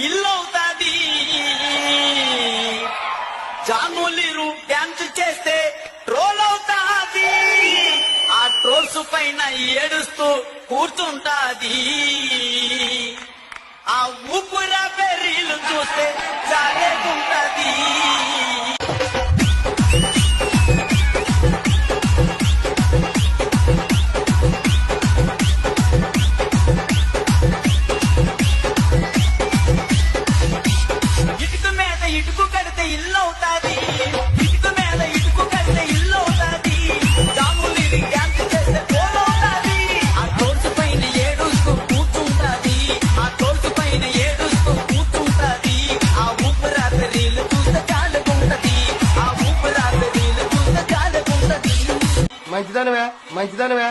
ఇల్లవుతాది. జాములీరు dance చేస్తే troll అవుతాది. ఆ ట్రోల్స్ పైన ఏడుస్తూ కూర్చుంటాది. ఆ ఊపురా బెర్రీలు చూస్తే జారేకుంటది. ఇటుకు మీద ఇటుకు కడితే ఇల్లు అవుతాది. ఇటుకు మీద ఇటుకు కడితే ఇల్లు అవుతాది. జాములీరు డ్యాన్స్ చేస్తే ట్రోల్ అవుతాది. ఆ ట్రోల్స్ పైన ఏడుస్తూ కూర్చుంటాది. ఆ ట్రోల్స్ పైన ఏడుస్తూ కూర్చుంటాది. ఆ ఊపిరాత్రి రీలు చూస్తే చాలుకుంటది. ఆ ఊపిరాత్రి రీలు చూస్తే చాలుకుంటది. మంచిదనవే